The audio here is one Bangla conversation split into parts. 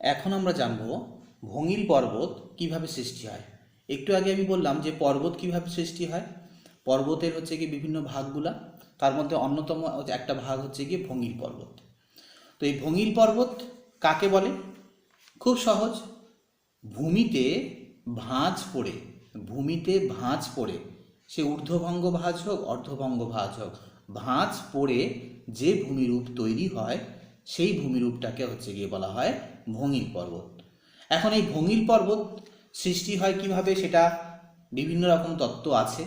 এখন আমরা জানব ভঙিল পর্বত কিভাবে সৃষ্টি হয়। একটু আগে আমি বললাম যে পর্বত কিভাবে সৃষ্টি হয়। পর্বতের হচ্ছে কি বিভিন্ন ভাগগুলা, তার মধ্যে অন্যতম একটা ভাগ হচ্ছে গিয়ে ভঙিল পর্বত। তো এই ভঙিল পর্বত কাকে বলে? খুব সহজ, ভূমিতে ভাঁজ পড়ে, ভূমিতে ভাঁজ পড়ে, সে ঊর্ধ্বভঙ্গ ভাঁজ হোক অর্ধভঙ্গ ভাঁজ হোক, ভাঁজ পড়ে যে ভূমিরূপ তৈরি হয় সেই ভূমিরূপটাকে হচ্ছে গিয়ে বলা হয় ভঙিল পর্বত। এখন এই ভঙিল পর্বত সৃষ্টি হয় কিভাবে, সেটা বিভিন্ন রকম তত্ত্ব আছে।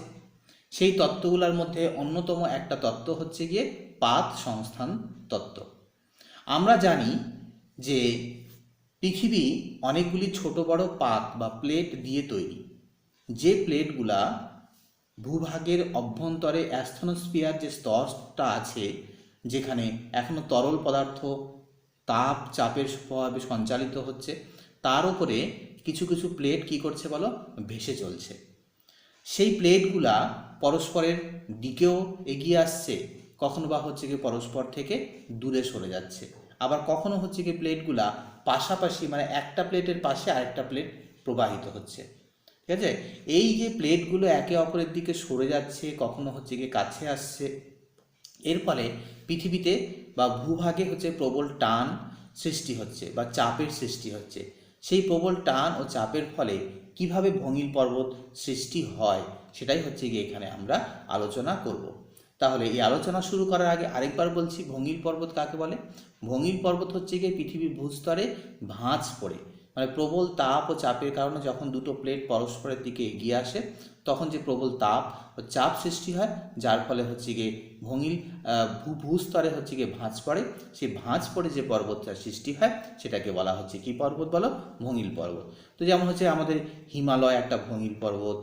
সেই তত্ত্বগুলোর মধ্যে অন্যতম একটা তত্ত্ব হচ্ছে গিয়ে পাত সংস্থান তত্ত্ব। আমরা জানি যে পৃথিবী অনেকগুলি ছোট বড় পাত বা প্লেট দিয়ে তৈরি। যে প্লেটগুলা ভূভাগের অভ্যন্তরে অ্যাস্থনোস্ফিয়ার যে স্তরটা আছে, যেখানে এখনো তরল পদার্থ তাপ চাপের প্রভাবে সঞ্চালিত হচ্ছে, তার উপরে কিছু কিছু প্লেট কি করছে বলো, ভেসে চলছে। সেই প্লেটগুলা পরস্পরের দিকেও এগিয়ে আসছে, কখনো বা হচ্ছে কি পরস্পর থেকে দূরে সরে যাচ্ছে, আবার কখনো হচ্ছে কি প্লেটগুলা পাশাপাশি, মানে একটা প্লেটের পাশে আরেকটা প্লেট প্রবাহিত হচ্ছে। ঠিক আছে, এই যে প্লেটগুলো একে অপরের দিকে সরে যাচ্ছে, কখনো হচ্ছে গিয়ে কাছে আসছে, এর ফলে পৃথিবীতে বা ভূভাগে হচ্ছে প্রবল টান সৃষ্টি হচ্ছে বা চাপের সৃষ্টি হচ্ছে। সেই প্রবল টান ও চাপের ফলে কিভাবে ভঙিল পর্বত সৃষ্টি হয় সেটাই হচ্ছে গিয়ে এখানে আমরা আলোচনা করব। তাহলে এই আলোচনা শুরু করার আগে আরেকবার বলছি, ভঙিল পর্বত কাকে বলে? ভঙিল পর্বত হচ্ছে গিয়ে পৃথিবীর ভূস্তরে ভাঁজ পড়ে, মানে প্রবল তাপ ও চাপের কারণে যখন দুটো প্লেট পরস্পরের দিকে এগিয়ে আসে, তখন যে প্রবল তাপ ও চাপ সৃষ্টি হয়, যার ফলে হচ্ছে গিয়ে ভঙিল ভূস্তরে হচ্ছে গিয়ে ভাঁজ পড়ে। সেই ভাঁজ পড়ে যে পর্বতটা সৃষ্টি হয় সেটাকে বলা হচ্ছে কি পর্বত বলো? ভঙিল পর্বত। তো যেমন হচ্ছে আমাদের হিমালয় একটা ভঙিল পর্বত,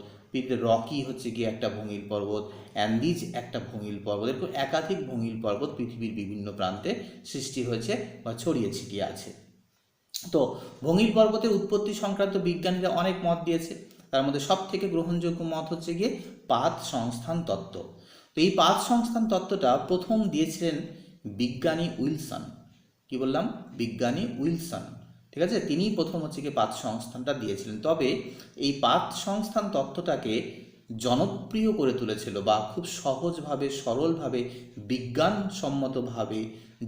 রকি হচ্ছে গিয়ে একটা ভঙিল পর্বত, অ্যান্ডিজ একটা ভঙিল পর্বত, এরকম একাধিক ভঙিল পর্বত পৃথিবীর বিভিন্ন প্রান্তে সৃষ্টি হয়েছে বা ছড়িয়ে ছিটিয়ে আছে। তো ভঙিল পর্বতের উৎপত্তি সংক্রান্ত বিজ্ঞানীরা অনেক মত দিয়েছে। তার মধ্যে সব থেকে গ্রহণযোগ্য মত হচ্ছে গিয়ে পাত সংস্থান তত্ত্ব। তো এই পাত সংস্থান তত্ত্বটা প্রথম দিয়েছিলেন বিজ্ঞানী উইলসন। কি বললাম? বিজ্ঞানী উইলসন। ঠিক আছে, তিনিই প্রথম হচ্ছে গিয়ে পাত সংস্থানটা দিয়েছিলেন। তবে এই পাত সংস্থান তত্ত্বটাকে জনপ্রিয় করে তুলেছিল বা খুব সহজভাবে সরলভাবে বিজ্ঞানসম্মতভাবে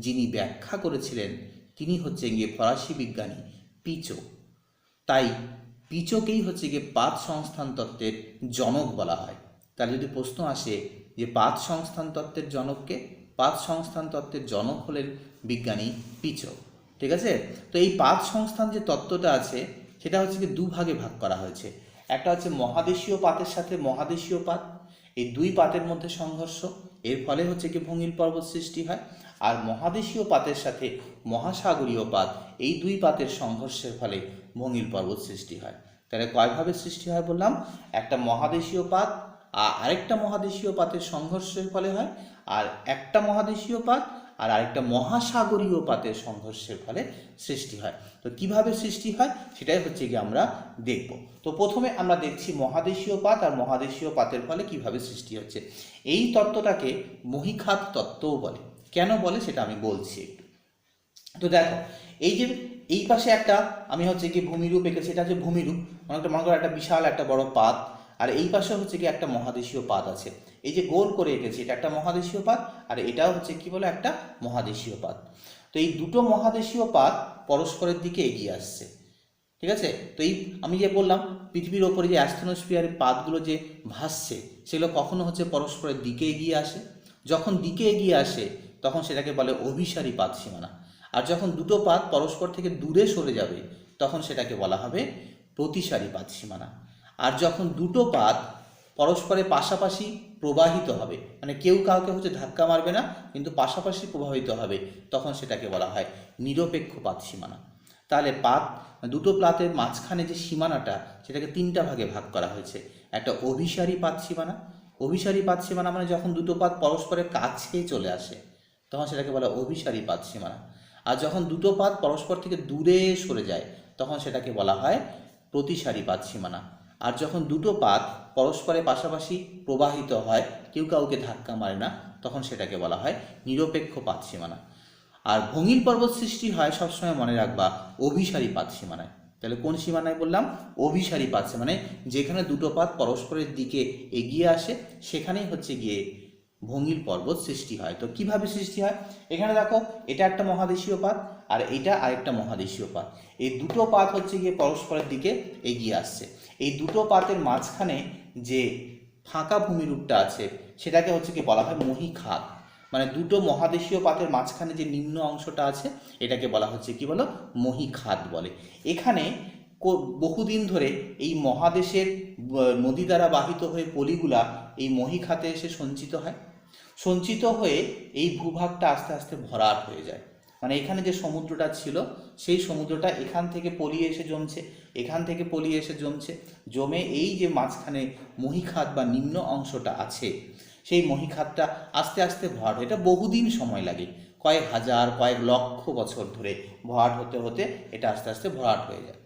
যিনি ব্যাখ্যা করেছিলেন তিনি হচ্ছে গিয়ে ফরাসি বিজ্ঞানী পিচো। তাই পিচোকেই হচ্ছে গিয়ে পাত সংস্থান তত্ত্বের জনক বলা হয়। তাহলে যদি প্রশ্ন আসে যে পাত সংস্থান তত্ত্বের জনককে, পাত সংস্থান তত্ত্বের জনক হলেন বিজ্ঞানী পিচো। ঠিক আছে, তো এই পাত সংস্থান যে তত্ত্বটা আছে সেটা হচ্ছে গিয়ে দুভাগে ভাগ করা হয়েছে। একটা হচ্ছে মহাদেশীয় পাতের সাথে মহাদেশীয় পাত, এই দুই পাতের মধ্যে সংঘর্ষ, এর ফলে হচ্ছে কি ভঙিল পর্বত সৃষ্টি হয়। আর মহাদেশীয় পাতের সাথে মহাসাগরীয় পাত, এই দুই পাতের সংঘর্ষের ফলে ভঙিল পর্বত সৃষ্টি হয়। তাহলে কয়ভাবে সৃষ্টি হয় বললাম? একটা মহাদেশীয় পাত আর আরেকটা মহাদেশীয় পাতের সংঘর্ষের ফলে হয়, আর একটা মহাদেশীয় পাত আর আরেকটা মহাসাগরীয় পাতের সংঘর্ষের ফলে সৃষ্টি হয়। তো কিভাবে সৃষ্টি হয় সেটাই হচ্ছে কি আমরা দেখব। তো প্রথমে আমরা দেখছি মহাদেশীয় পাত আর মহাদেশীয় পাতের ফলে কিভাবে সৃষ্টি হচ্ছে। এই তত্ত্বটাকে মহীখাত তত্ত্বও বলে। কেন বলে সেটা আমি বলছি একটু। তো দেখো, এই যে এই পাশে একটা আমি হচ্ছে কি ভূমিরূপ এঁকেছি, এটা হচ্ছে ভূমিরূপ। মনে করো একটা বিশাল একটা বড় পাত, আর এই পাশে হচ্ছে কি একটা মহাদেশীয় পাত আছে। এই যে গোল করে এঁকেছি এটা একটা মহাদেশীয় পাত, আর এটাও হচ্ছে কি বলে একটা মহাদেশীয় পাত। তো এই দুটো মহাদেশীয় পাত পরস্পরের দিকে এগিয়ে আসছে। ঠিক আছে, তো এই আমি যে বললাম পৃথিবীর ওপরে যে অ্যাস্থনোস্ফিয়ারের পাতগুলো যে ভাসছে সেগুলো কখনো হচ্ছে পরস্পরের দিকে এগিয়ে আসে। যখন দিকে এগিয়ে আসে তখন সেটাকে বলে অভিসারী পাত সীমানা। আর যখন দুটো পাত পরস্পর থেকে দূরে সরে যাবে তখন সেটাকে বলা হবে প্রতিসারী পাত সীমানা। আর যখন দুটো পাত পরস্পরের পাশাপাশি প্রবাহিত হবে, মানে কেউ কাউকে হচ্ছে ধাক্কা মারবে না কিন্তু পাশাপাশি প্রবাহিত হবে, তখন সেটাকে বলা হয় নিরপেক্ষ পাত সীমানা। তাহলে পাত দুটো পাতের মাঝখানে যে সীমানাটা সেটাকে তিনটা ভাগে ভাগ করা হয়েছে। একটা অভিসারী পাত সীমানা, অভিসারী পাত সীমানা মানে যখন দুটো পাত পরস্পরের কাছে চলে আসে তখন সেটাকে বলা অভিসারী পাত সীমানা। আর যখন দুটো পাত পরস্পর থেকে দূরে সরে যায় তখন সেটাকে বলা হয় প্রতিসারী পাত সীমানা। আর যখন দুটো পাত পরস্পরের পাশাপাশি প্রবাহিত হয়, কেউ কাউকে ধাক্কা মারে না, তখন সেটাকে বলা হয় নিরপেক্ষ পাত সীমানা। আর ভঙ্গিল পর্বত সৃষ্টি হয় সবসময় মনে রাখবা অভিসারী পাত সীমানায়। তাহলে কোন সীমানায় বললাম? অভিসারী পাত সীমানায়, যেখানে দুটো পাত পরস্পরের দিকে এগিয়ে আসে সেখানেই হচ্ছে গিয়ে ভঙ্গিল পর্বত সৃষ্টি হয়। তো কিভাবে সৃষ্টি হয়? এখানে দেখো, এটা একটা মহাদেশীয় পাত আর এটা আরেকটা মহাদেশীয় পাত। এই দুটো পাত হচ্ছে গিয়ে পরস্পরের দিকে এগিয়ে আসছে। এই দুটো পাতের মাঝখানে যে ফাঁকা ভূমিরূপটা আছে সেটাকে হচ্ছে কি বলা হয় মহীখাত। মানে দুটো মহাদেশীয় পাতের মাঝখানে যে নিম্ন অংশটা আছে এটাকে বলা হচ্ছে কি বলো? মহীখাত বলে। এখানে বহুদিন ধরে এই মহাদেশের নদী দ্বারা বাহিত হয়ে পলিগুলা এই মহীখাতে এসে সঞ্চিত হয়। সঞ্চিত হয়ে এই ভূভাগটা আস্তে আস্তে ভরাট হয়ে যায়। মানে এখানে যে সমুদ্রটা ছিল সেই সমুদ্রটা এখান থেকে পলিয়ে এসে জমছে, এখান থেকে পলিয়ে এসে জমছে, জমে এই যে মাঝখানে মহীখাত বা নিম্ন অংশটা আছে সেই মহীখাতটা আস্তে আস্তে ভরাট হয়। এটা বহুদিন সময় লাগে, কয়েক হাজার কয়েক লক্ষ বছর ধরে ভরাট হতে হতে এটা আস্তে আস্তে ভরাট হয়ে যায়।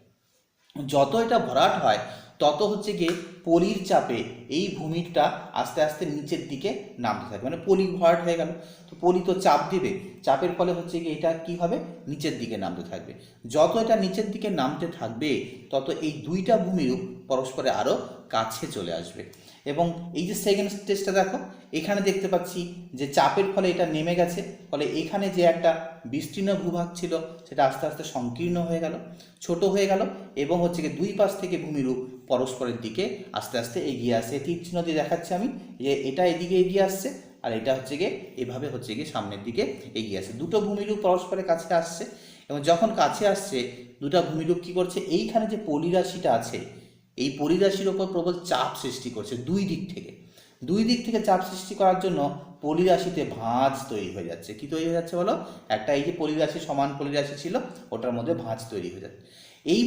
যত এটা ভরাট হয় তত হচ্ছে গিয়ে পলির চাপে এই ভূমিটা আস্তে আস্তে নিচের দিকে নামতে থাকে। মানে পলি ভরাট হয়ে গেল, তো পলি তো চাপ দিবে, চাপের ফলে হচ্ছে গিয়ে এটা কি হবে? নিচের দিকে নামতে থাকবে। যত এটা নিচের দিকে নামতে থাকবে তত এই দুইটা ভূমিরূপ পরস্পরে আরও কাছে চলে আসবে। এবং এই যে সেকেন্ড স্টেজটা দেখো, এখানে দেখতে পাচ্ছি যে চাপের ফলে এটা নেমে গেছে, ফলে এখানে যে একটা বিস্তীর্ণ ভূভাগ ছিল সেটা আস্তে আস্তে সংকীর্ণ হয়ে গেল, ছোট হয়ে গেল, এবং হচ্ছে কি দুই পাশ থেকে ভূমিরূপ পরস্পরের দিকে আস্তে আস্তে এগিয়ে আসছে। তীর চিহ্ন দিয়ে দেখাচ্ছি আমি যে এটা এদিকে এগিয়ে আসছে আর এটা হচ্ছে গিয়ে এভাবে হচ্ছে গিয়ে সামনের দিকে এগিয়ে আসছে। দুটো ভূমিরূপ পরস্পরের কাছে আসছে, এবং যখন কাছে আসছে দুটো ভূমিরূপ কী করছে? এইখানে যে পলিরাশিটা আছে এই পলিরাশির ওপর প্রবল চাপ সৃষ্টি করছে দুই দিক থেকে চাপ সৃষ্টি করার জন্য পলিরাশিতে ভাঁজ তৈরি হয়ে যাচ্ছে। কি তৈরি হয়ে যাচ্ছে বলো? একটা এই যে পলিরাশি, সমান পলিরাশি ছিল ওটার মধ্যে ভাঁজ তৈরি হয়ে যাচ্ছে। এই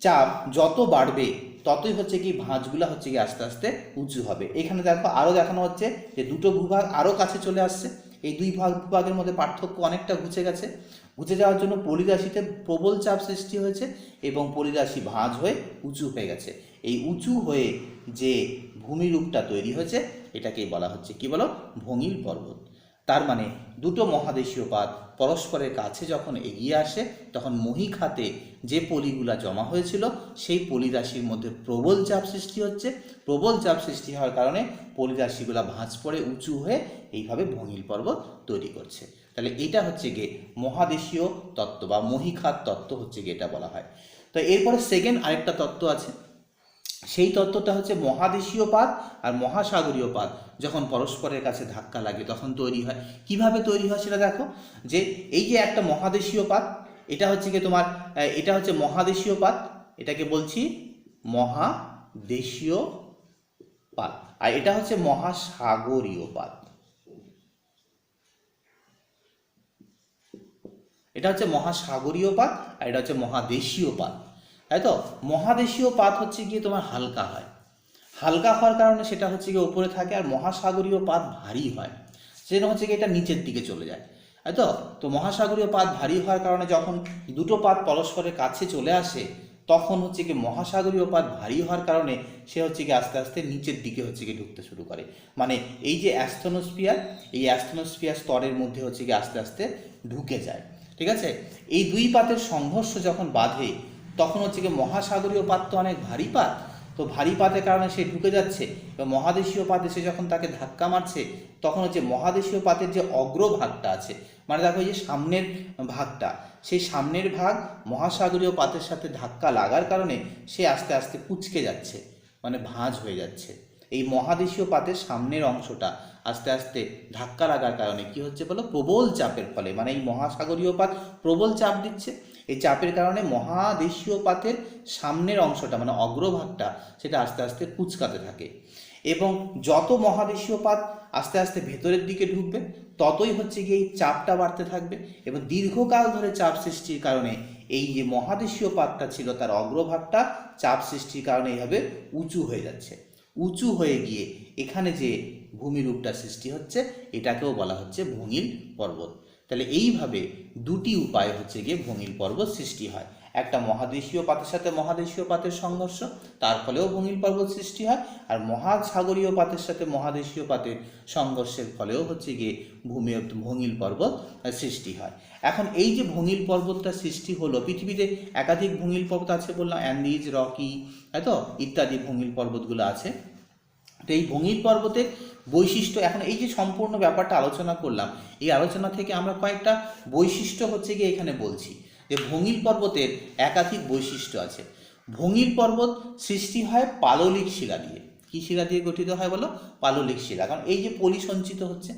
চাপ যত বাড়বে ততই হচ্ছে কি ভাঁজগুলা হচ্ছে কি আস্তে আস্তে উঁচু হবে। এখানে দেখো আরও দেখানো হচ্ছে যে দুটো ভূভাগ আরও কাছে চলে আসছে, এই দুই ভূভাগের মধ্যে পার্থক্য অনেকটা ঘুচে গেছে। ঘুচে যাওয়ার জন্য পলিরাশিতে প্রবল চাপ সৃষ্টি হয়েছে এবং পলিরাশি ভাঁজ হয়ে উঁচু হয়ে গেছে। এই উঁচু হয়ে যে ভূমিরূপটা তৈরি হয়েছে এটাকেই বলা হচ্ছে কি বলো? ভঙ্গিল পর্বত। তার মানে দুটো মহাদেশীয় পাত পরস্পরের কাছে যখন এগিয়ে আসে তখন মহীখাতে যে পলিগুলা জমা হয়েছিল সেই পলিরাশির মধ্যে প্রবল চাপ সৃষ্টি হচ্ছে। প্রবল চাপ সৃষ্টি হওয়ার কারণে পলিরাশিগুলা ভাঁজ পড়ে উঁচু হয়ে এইভাবে ভঙ্গিল পর্বত তৈরি করছে। তাহলে এটা হচ্ছে গিয়ে মহাদেশীয় তত্ত্ব বা মহীখাত তত্ত্ব হচ্ছে গিয়ে এটা বলা হয়। তো এরপরে সেকেন্ড আরেকটা তত্ত্ব আছে, সেই তত্ত্বটা হচ্ছে মহাদেশীয় পাত আর মহাসাগরীয় পাত যখন পরস্পরের কাছে ধাক্কা লাগে তখন তৈরি হয়। কিভাবে তৈরি হয় সেটা দেখো, যে এই যে একটা মহাদেশীয় পাত, এটা হচ্ছে কি তোমার এটা হচ্ছে মহাদেশীয় পাত, এটাকে বলছি মহাদেশীয় পাত, আর এটা হচ্ছে মহাসাগরীয় পাত। এটা হচ্ছে মহাসাগরীয় পাত আর এটা হচ্ছে মহাদেশীয় পাত, তাই তো? মহাদেশীয় পাত হচ্ছে গিয়ে তোমার হালকা হয়, হালকা হওয়ার কারণে সেটা হচ্ছে গিয়ে উপরে থাকে, আর মহাসাগরীয় পাত ভারী হয়, সেটা হচ্ছে গিয়ে এটা নিচের দিকে চলে যায়, তাই তো? তো মহাসাগরীয় পাত ভারী হওয়ার কারণে যখন দুটো পাত পরস্পরের কাছে চলে আসে তখন হচ্ছে কি মহাসাগরীয় পাত ভারী হওয়ার কারণে সে হচ্ছে কি আস্তে আস্তে নিচের দিকে হচ্ছে কি ঢুকতে শুরু করে। মানে এই যে অ্যাস্থনোস্ফিয়ার, এই অ্যাস্থনোস্ফিয়ার স্তরের মধ্যে হচ্ছে কি আস্তে আস্তে ঢুকে যায়, ঠিক আছে? এই দুই পাতের সংঘর্ষ যখন বাধে তখন হচ্ছে কি মহাসাগরীয় পাত তো অনেক ভারী পাত, তো ভারী পাতের কারণে সে ঢুকে যাচ্ছে, এবং মহাদেশীয় পাত এসে যখন তাকে ধাক্কা মারছে তখন হচ্ছে মহাদেশীয় পাতের যে অগ্রভাগটা আছে, মানে দেখো এই যে সামনের ভাগটা, সেই সামনের ভাগ মহাসাগরীয় পাতের সাথে ধাক্কা লাগার কারণে সে আস্তে আস্তে কুঁচকে যাচ্ছে, মানে ভাঁজ হয়ে যাচ্ছে। এই মহাদেশীয় পাতের সামনের অংশটা আস্তে আস্তে ধাক্কা লাগার কারণে কি হচ্ছে বলো? প্রবল চাপের ফলে, মানে এই মহাসাগরীয় পাত প্রবল চাপ দিচ্ছে, এই চাপের কারণে মহাদেশীয় পাতের সামনের অংশটা মানে অগ্রভাগটা সেটা আস্তে আস্তে কুঁচকাতে থাকে, এবং যত মহাদেশীয় পাত আস্তে আস্তে ভেতরের দিকে ঢুকবে ততই হচ্ছে গিয়ে এই চাপটা বাড়তে থাকবে, এবং দীর্ঘকাল ধরে চাপ সৃষ্টির কারণে এই যে মহাদেশীয় পাতটা ছিল তার অগ্রভাগটা চাপ সৃষ্টির কারণে এইভাবে উঁচু হয়ে যাচ্ছে। উঁচু হয়ে গিয়ে এখানে যে ভূমিরূপটা সৃষ্টি হচ্ছে এটাকেও বলা হচ্ছে ভঙ্গিল পর্বত। তাহলে এইভাবে দুটি উপায় হচ্ছে গিয়ে ভঙ্গিল পর্বত সৃষ্টি হয়। একটা মহাদেশীয় পাতের সাথে মহাদেশীয় পাতের সংঘর্ষ, তার ফলেও ভঙ্গিল পর্বত সৃষ্টি হয়, আর মহাসাগরীয় পাতের সাথে মহাদেশীয় পাতের সংঘর্ষের ফলেও হচ্ছে গিয়ে ভঙ্গিল পর্বত সৃষ্টি হয়। এখন এই যে ভঙ্গিল পর্বতটা সৃষ্টি হলো, পৃথিবীতে একাধিক ভঙ্গিল পর্বত আছে বললাম, অ্যান্ডিজ, রকি, তাই তো ইত্যাদি ভঙ্গিল পর্বতগুলো আছে। তো এই ভঙ্গিল পর্বতের বৈশিষ্ট্য, এখন এই যে সম্পূর্ণ ব্যাপারটা আলোচনা করলাম, এই আলোচনা থেকে আমরা কয়েকটা বৈশিষ্ট্য হচ্ছে গিয়ে এখানে বলছি যে ভঙ্গিল পর্বতের একাধিক বৈশিষ্ট্য আছে। ভঙ্গিল পর্বত সৃষ্টি হয় পাললিক শিলা দিয়ে। কী শিলা দিয়ে গঠিত হয় বলো? পাললিক শিলা। কারণ এই যে পলি সঞ্চিত হচ্ছে,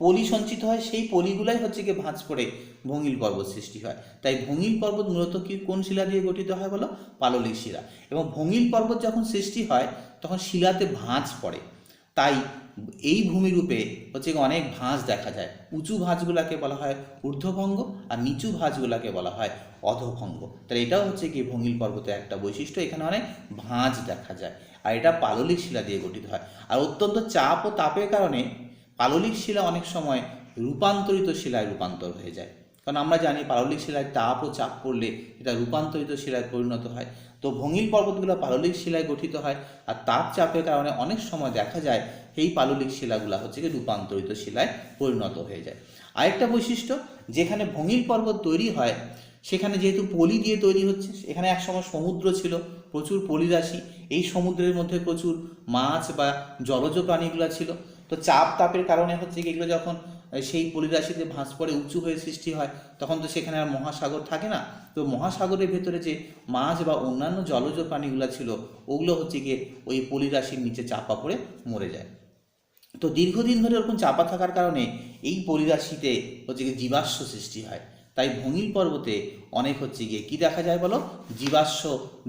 পলি সঞ্চিত হয়, সেই পলিগুলাই হচ্ছে গিয়ে ভাঁজ পড়ে ভঙ্গিল পর্বত সৃষ্টি হয়। তাই ভঙ্গিল পর্বত মূলত কি কোন শিলা দিয়ে গঠিত হয় বলো? পাললিক শিলা। এবং ভঙ্গিল পর্বত যখন সৃষ্টি হয় তখন শিলাতে ভাঁজ পড়ে, তাই এই ভূমিরূপে হচ্ছে অনেক ভাঁজ দেখা যায়। উঁচু ভাঁজগুলাকে বলা হয় ঊর্ধ্বভঙ্গ, আর নিচু ভাঁজগুলাকে বলা হয় অধোভঙ্গ। তাহলে এটাও হচ্ছে কি ভঙ্গিল পর্বতের একটা বৈশিষ্ট্য, এখানে অনেক ভাঁজ দেখা যায়, আর এটা পাললিক শিলা দিয়ে গঠিত হয়। আর অত্যন্ত চাপ ও তাপের কারণে পাললিক শিলা অনেক সময় রূপান্তরিত শিলায় রূপান্তর হয়ে যায়। কারণ আমরা জানি পাললিক শিলায় তাপ ও চাপ পড়লে এটা রূপান্তরিত শিলায় পরিণত হয়। তো ভঙ্গিল পর্বতগুলো পাললিক শিলায় গঠিত হয়, আর তাপ চাপের কারণে অনেক সময় দেখা যায় এই পাললিক শিলাগুলো হচ্ছে কি রূপান্তরিত শিলায় পরিণত হয়ে যায়। আরেকটা বৈশিষ্ট্য, যেখানে ভঙ্গিল পর্বত তৈরি হয় সেখানে যেহেতু পলি দিয়ে তৈরি হচ্ছে, এখানে একসময় সমুদ্র ছিল, প্রচুর পলিরাশি, এই সমুদ্রের মধ্যে প্রচুর মাছ বা জলজ প্রাণীগুলো ছিল। তো চাপ তাপের কারণে হচ্ছে কি এগুলো যখন সেই পলিরাশিতে ভাঁজ পড়ে উঁচু হয়ে সৃষ্টি হয়, তখন তো সেখানে আর মহাসাগর থাকে না। তো মহাসাগরের ভেতরে যে মাছ বা অন্যান্য জলজ প্রাণীগুলো ছিল, ওগুলো হচ্ছে গিয়ে ওই পলিরাশির নিচে চাপা পড়ে মরে যায়। তো দীর্ঘদিন ধরে ওরকম চাপা থাকার কারণে এই পলিরাশিতে হচ্ছে গিয়ে জীবাশ্ম সৃষ্টি হয়। তাই ভঙ্গিল পর্বতে অনেক হচ্ছে গিয়ে কী দেখা যায় বলো? জীবাশ্ম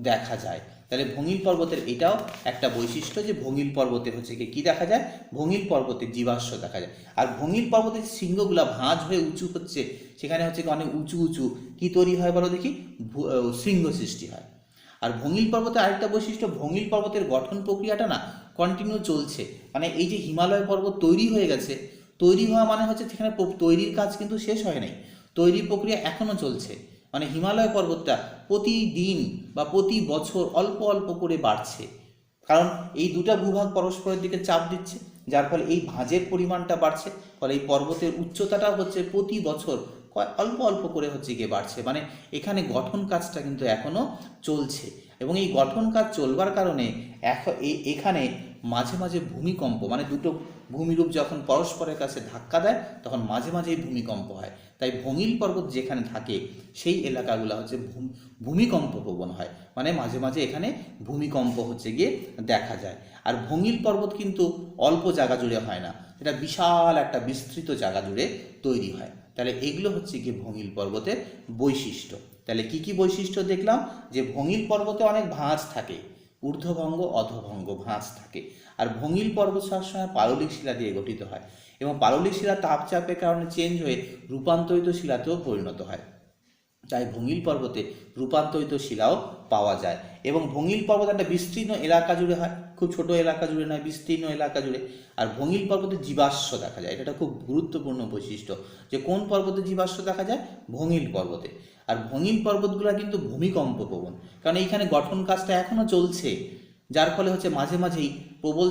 দেখা যায়। তাহলে ভঙ্গিল পর্বতের এটাও একটা বৈশিষ্ট্য যে ভঙ্গিল পর্বতে হচ্ছে গিয়ে কী দেখা যায়? ভঙ্গিল পর্বতে জীবাশ্ম দেখা যায়। আর ভঙ্গিল পর্বতের শৃঙ্গগুলা ভাঁজ হয়ে উঁচু হচ্ছে, সেখানে হচ্ছে কি অনেক উঁচু উঁচু কী তৈরি হয় বলো দেখি? শৃঙ্গ সৃষ্টি হয়। আর ভঙ্গিল পর্বতের আরেকটা বৈশিষ্ট্য, ভঙ্গিল পর্বতের গঠন প্রক্রিয়াটা না কন্টিনিউ চলছে। মানে এই যে হিমালয় পর্বত তৈরি হয়ে গেছে, তৈরি হওয়া মানে হচ্ছে সেখানে তৈরির কাজ কিন্তু শেষ হয় নাই, তৈরি প্রক্রিয়া এখনও চলছে। মানে হিমালয় পর্বতটা প্রতিদিন বা প্রতি বছর অল্প অল্প করে বাড়ছে, কারণ এই দুটা ভূভাগ পরস্পরের দিকে চাপ দিচ্ছে, যার ফলে এই ভাঁজের পরিমাণটা বাড়ছে। ফলে এই পর্বতের উচ্চতাটাও হচ্ছে প্রতি বছর অল্প অল্প করে হচ্ছে গিয়ে বাড়ছে। মানে এখানে গঠন কাজটা কিন্তু এখনও চলছে, এবং এই গঠন কাজ চলবার কারণে এখানে মাঝে মাঝে ভূমিকম্প, মানে দুটো ভূমিরূপ যখন পরস্পরের কাছে ধাক্কা দেয় তখন মাঝে মাঝেই ভূমিকম্প হয়। তাই ভঙ্গিল পর্বত যেখানে থাকে সেই এলাকাগুলো হচ্ছে ভূমিকম্প প্রবণ হয়, মানে মাঝে মাঝে এখানে ভূমিকম্প হচ্ছে গিয়ে দেখা যায়। আর ভঙ্গিল পর্বত কিন্তু অল্প জায়গা জুড়ে হয় না, এটা বিশাল একটা বিস্তৃত জায়গা জুড়ে তৈরি হয়। তাহলে এগুলো হচ্ছে গিয়ে ভঙ্গিল পর্বতের বৈশিষ্ট্য। তাহলে কি কি বৈশিষ্ট্য দেখলাম? যে ভঙ্গিল পর্বতে অনেক ভাঁজ থাকে, ঊর্ধ্বভঙ্গ অধোভঙ্গ ভাঁজ থাকে। আর ভঙ্গিল পর্বত সবসময় পাললিক শিলা দিয়ে গঠিত হয়, এবং পাললিক শিলা তাপচাপের কারণে চেঞ্জ হয়ে রূপান্তরিত শিলাতেও পরিণত হয়। তাই ভঙ্গিল পর্বতে রূপান্তরিত শিলাও পাওয়া যায়। এবং ভঙ্গিল পর্বত একটা বিস্তীর্ণ এলাকা জুড়ে হয়, খুব ছোট এলাকা জুড়ে নয়, বিস্তীর্ণ এলাকা জুড়ে। আর ভঙ্গিল পর্বতে জীবাশ্ম দেখা যায়, এটা একটা খুব গুরুত্বপূর্ণ বৈশিষ্ট্য যে কোন পর্বতে জীবাশ্ম দেখা যায়? ভঙ্গিল পর্বতে। আর ভঙ্গিল পর্বতগুলো কিন্তু ভূমিকম্প প্রবণ, কারণ এইখানে গঠন কাজটা এখনও চলছে, যার ফলে হচ্ছে মাঝে মাঝেই প্রবল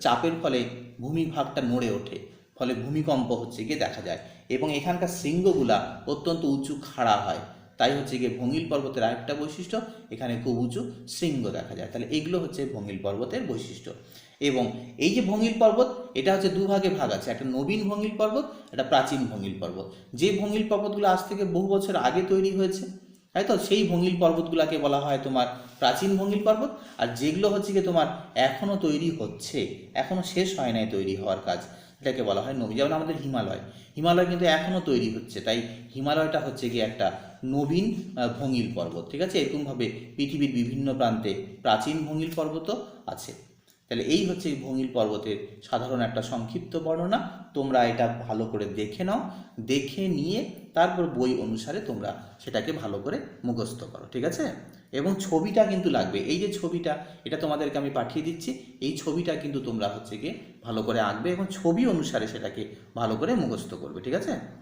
চাপের ফলে ভূমিভাগটা নড়ে ওঠে, ফলে ভূমিকম্প হচ্ছে গিয়ে দেখা যায়। এবং এখানকার শৃঙ্গগুলা অত্যন্ত উঁচু খাড়া হয়, তাই হচ্ছে গিয়ে ভঙ্গিল পর্বতের আরেকটা বৈশিষ্ট্য, এখানে খুব উঁচু শৃঙ্গ দেখা যায়। তাহলে এগুলো হচ্ছে ভঙ্গিল পর্বতের বৈশিষ্ট্য। এবং এই যে ভঙ্গিল পর্বত, এটা হচ্ছে দুভাগে ভাগ আছে, একটা নবীন ভঙ্গিল পর্বত, একটা প্রাচীন ভঙ্গিল পর্বত। যে ভঙ্গিল পর্বতগুলো আজ থেকে বহু বছর আগে তৈরি হয়েছে, তাই তো, সেই ভঙ্গিল পর্বতগুলোকে বলা হয় তোমার প্রাচীন ভঙ্গিল পর্বত। আর যেগুলো হচ্ছে গিয়ে তোমার এখনও তৈরি হচ্ছে, এখনও শেষ হয় নাই তৈরি হওয়ার কাজ, এটাকে বলা হয় নবীন। যেমন আমাদের হিমালয়, হিমালয় কিন্তু এখনও তৈরি হচ্ছে, তাই হিমালয়টা হচ্ছে গিয়ে একটা নবীন ভঙ্গিল পর্বত। ঠিক আছে, এরকমভাবে পৃথিবীর বিভিন্ন প্রান্তে প্রাচীন ভঙ্গিল পর্বতও আছে। তাহলে এই হচ্ছে ভঙ্গিল পর্বতের সাধারণ একটা সংক্ষিপ্ত বর্ণনা। তোমরা এটা ভালো করে দেখে নাও, দেখে নিয়ে তারপর বই অনুসারে তোমরা সেটাকে ভালো করে মুখস্থ করো। ঠিক আছে, এবং ছবিটা কিন্তু লাগবে, এই যে ছবিটা, এটা তোমাদেরকে আমি পাঠিয়ে দিচ্ছি, এই ছবিটা কিন্তু তোমরা হচ্ছে গিয়ে ভালো করে আঁকবে এবং ছবি অনুসারে সেটাকে ভালো করে মুখস্থ করবে। ঠিক আছে।